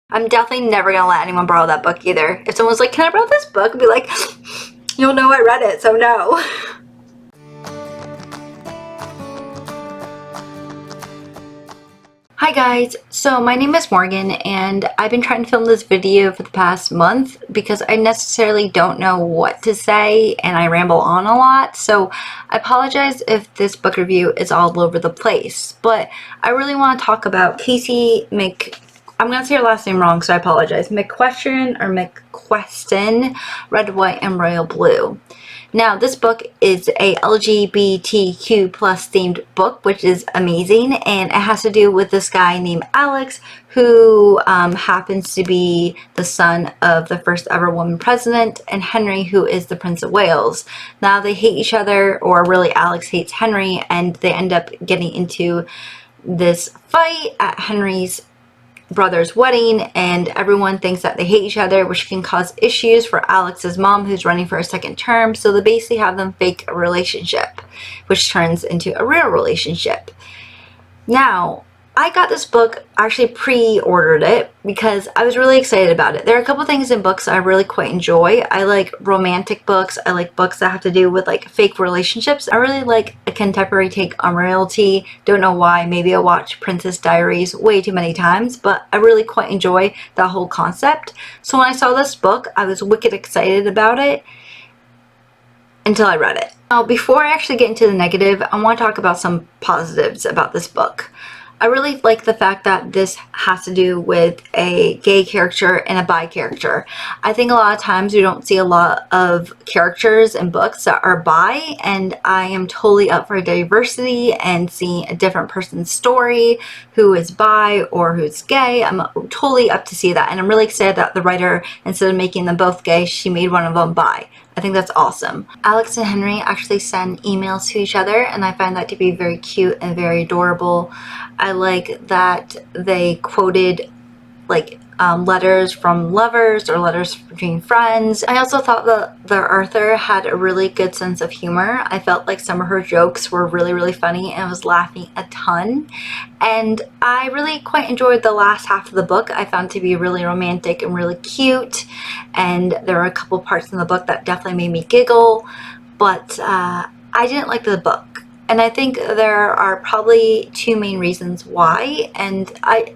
I'm definitely never gonna let anyone borrow that book either. If someone's like, can I borrow this book? I'd be like, you'll know I read it, so no. Hi guys, so my name is Morgan and I've been trying to film this video for the past month because I necessarily don't know what to say and I ramble on a lot, so I apologize if this book review is all over the place, but I really want to talk about Casey I'm going to say her last name wrong, so I apologize. McQuiston, Red, White, and Royal Blue. Now, this book is a LGBTQ plus themed book, which is amazing, and it has to do with this guy named Alex, who happens to be the son of the first ever woman president, and Henry, who is the Prince of Wales. Now, they hate each other, or really Alex hates Henry, and they end up getting into this fight at Henry's brother's wedding, and everyone thinks that they hate each other, which can cause issues for Alex's mom, who's running for a second term. So they basically have them fake a relationship, which turns into a real relationship. Now, I got this book, actually pre-ordered it because I was really excited about it. There are a couple things in books I really quite enjoy. I like romantic books. I like books that have to do with like fake relationships. I really like a contemporary take on royalty. Don't know why. Maybe I watched Princess Diaries way too many times, but I really quite enjoy that whole concept. So when I saw this book, I was wicked excited about it until I read it. Now, before I actually get into the negative, I want to talk about some positives about this book. I really like the fact that this has to do with a gay character and a bi character. I think a lot of times we don't see a lot of characters in books that are bi, and I am totally up for diversity and seeing a different person's story who is bi or who's gay. I'm totally up to see that, and I'm really excited that the writer, instead of making them both gay, she made one of them bi. I think that's awesome. Alex and Henry actually send emails to each other, and I find that to be very cute and very adorable. I like that they quoted like letters from lovers or letters between friends. I also thought that the author had a really good sense of humor. I felt like some of her jokes were really, really funny and I was laughing a ton. And I really quite enjoyed the last half of the book. I found it to be really romantic and really cute. And there were a couple parts in the book that definitely made me giggle. But I didn't like the book. And I think there are probably two main reasons why. And I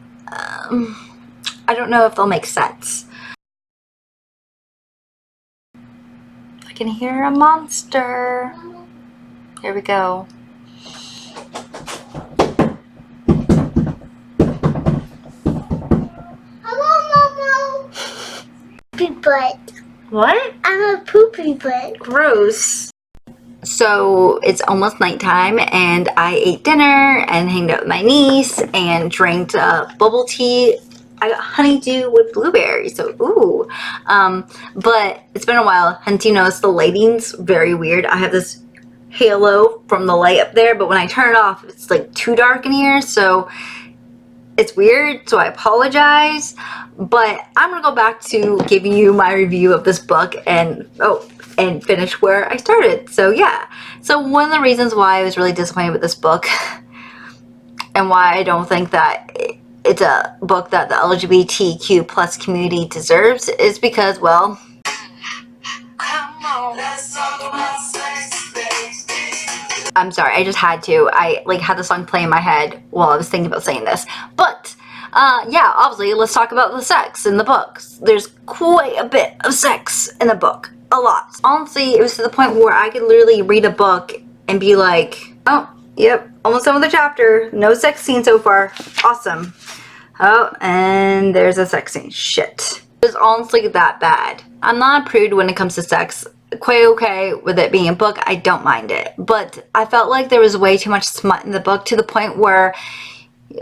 don't know if they'll make sense. I can hear a monster. Here we go. Hello, Momo. Poopy butt. What? I'm a poopy butt. Gross. So it's almost nighttime and I ate dinner and hanged out with my niece and drank bubble tea. I got honeydew with blueberries, so ooh. But it's been a while. Hence, you notice the lighting's very weird. I have this halo from the light up there, but when I turn it off, it's like too dark in here, so it's weird, so I apologize. But I'm gonna go back to giving you my review of this book and finish where I started. So yeah. So one of the reasons why I was really disappointed with this book and why I don't think that it's a book that the LGBTQ plus community deserves is because, well, I'm sorry, I just had to. I like had the song play in my head while I was thinking about saying this. But yeah, obviously, let's talk about the sex in the books. There's quite a bit of sex in the book. A lot. Honestly, it was to the point where I could literally read a book and be like, oh, yep, almost done with the chapter. No sex scene so far. Awesome. Oh, and there's a sex scene. Shit. It was honestly that bad. I'm not a prude when it comes to sex. Quite okay with it being a book. I don't mind it. But I felt like there was way too much smut in the book to the point where,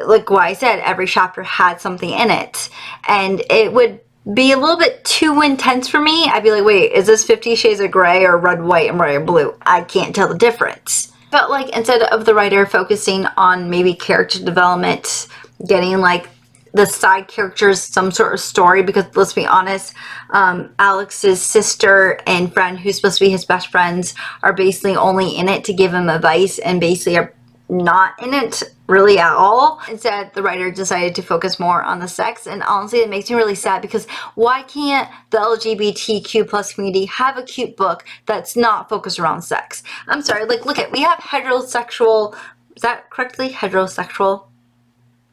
like what I said, every chapter had something in it. And it would be a little bit too intense for me. I'd be like, wait, is this 50 Shades of Grey or Red, White, and Royal Blue? I can't tell the difference. Felt like instead of the writer focusing on maybe character development, getting like the side characters some sort of story, because let's be honest, Alex's sister and friend, who's supposed to be his best friends, are basically only in it to give him advice and basically are not in it really at all. Instead, the writer decided to focus more on the sex, and honestly, it makes me really sad because why can't the LGBTQ plus community have a cute book that's not focused around sex? I'm sorry, like, look at, we have heterosexual, is that correctly? Heterosexual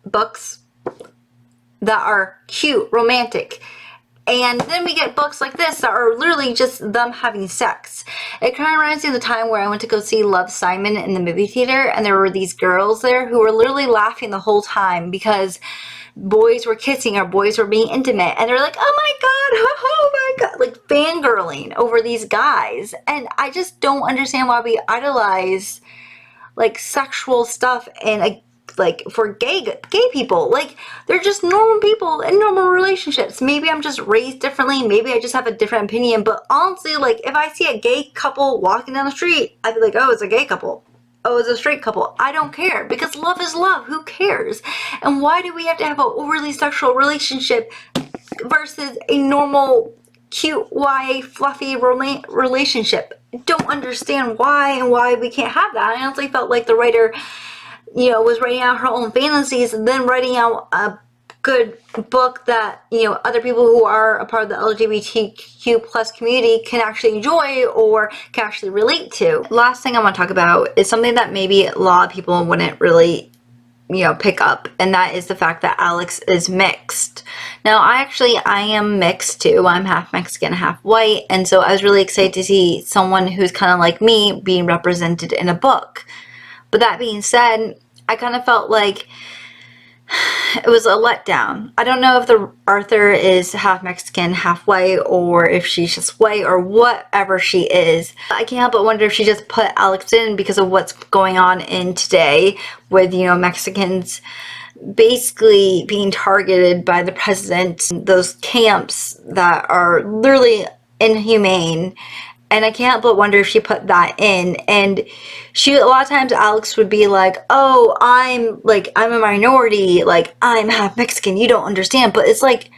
books that are cute, romantic. And then we get books like this that are literally just them having sex. It kind of reminds me of the time where I went to go see Love, Simon in the movie theater, and there were these girls there who were literally laughing the whole time because boys were kissing or boys were being intimate, and they're like, oh my god, oh my god, like fangirling over these guys. And I just don't understand why we idolize like sexual stuff and like for gay people. Like, they're just normal people in normal relationships. Maybe I'm just raised differently, maybe I just have a different opinion, but honestly, like, if I see a gay couple walking down the street, I'd be like, oh, it's a gay couple, oh, it's a straight couple. I don't care, because love is love. Who cares? And why do we have to have an overly sexual relationship versus a normal cute YA fluffy relationship? Don't understand why, and why we can't have that. I honestly felt like the writer, you know, was writing out her own fantasies and then writing out a good book that, you know, other people who are a part of the LGBTQ plus community can actually enjoy or can actually relate to. Last thing I want to talk about is something that maybe a lot of people wouldn't really, you know, pick up, and that is the fact that Alex is mixed. Now, I am mixed too. I'm half Mexican, half white, and so I was really excited to see someone who's kind of like me being represented in a book. But that being said, I kind of felt like it was a letdown. I don't know if the author is half Mexican, half white, or if she's just white, or whatever she is. I can't help but wonder if she just put Alex in because of what's going on in today with, you know, Mexicans basically being targeted by the president, those camps that are literally inhumane. And I can't but wonder if she put that in. And a lot of times Alex would be like, oh, I'm a minority, like, I'm half Mexican, you don't understand. But it's like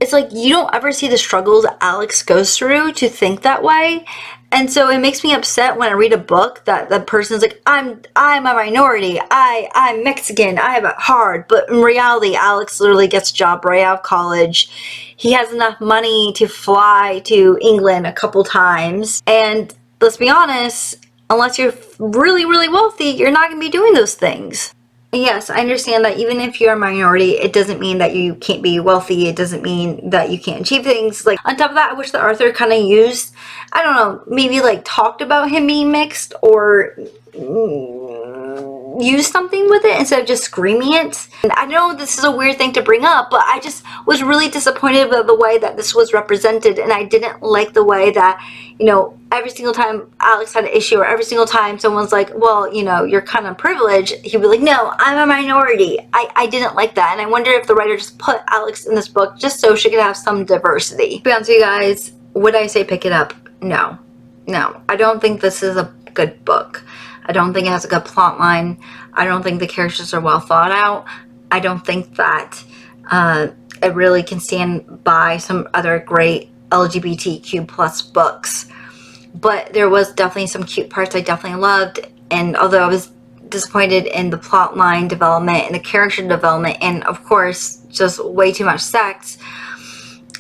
you don't ever see the struggles Alex goes through to think that way. And so it makes me upset when I read a book that the person's like, I'm a minority, I'm Mexican, I have it hard. But in reality, Alex literally gets a job right out of college. He has enough money to fly to England a couple times. And let's be honest, unless you're really, really wealthy, you're not going to be doing those things. Yes, I understand that even if you're a minority, it doesn't mean that you can't be wealthy. It doesn't mean that you can't achieve things. Like, on top of that, I wish the author kind of used, I don't know, maybe like talked about him being mixed, or use something with it instead of just screaming it. And I know this is a weird thing to bring up, but I just was really disappointed with the way that this was represented, and I didn't like the way that, you know, every single time Alex had an issue, or every single time someone's like, well, you know, you're kind of privileged, he'd be like, no, I'm a minority. I didn't like that, and I wonder if the writer just put Alex in this book just so she could have some diversity. To be honest with you guys, would I say pick it up? No. I don't think this is a good book. I don't think it has a good plot line. I don't think the characters are well thought out. I don't think that it really can stand by some other great LGBTQ plus books. But there was definitely some cute parts I definitely loved. And although I was disappointed in the plot line development and the character development, and of course just way too much sex,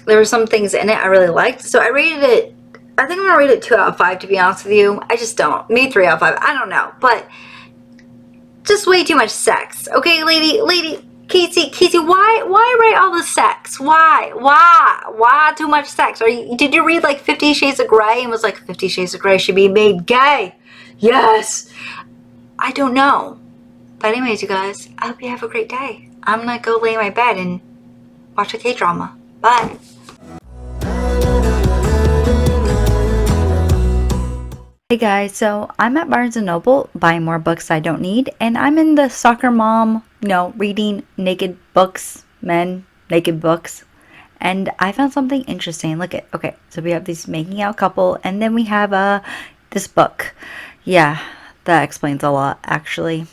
there were some things in it I really liked. So I rated it, I think I'm gonna rate it 2 out of 5, to be honest with you. I just don't. Maybe 3 out of 5. I don't know. But just way too much sex. Okay, lady, Casey, why write all the sex? Why too much sex? Did you read like 50 Shades of Grey and was like, 50 Shades of Grey should be made gay? Yes. I don't know. But anyways, you guys, I hope you have a great day. I'm gonna go lay in my bed and watch a K-drama. Bye. Hey guys, so I'm at Barnes & Noble buying more books I don't need, and I'm in the soccer mom, reading naked books, naked books, and I found something interesting. Look at, okay, so we have this making out couple, and then we have this book. Yeah, that explains a lot, actually.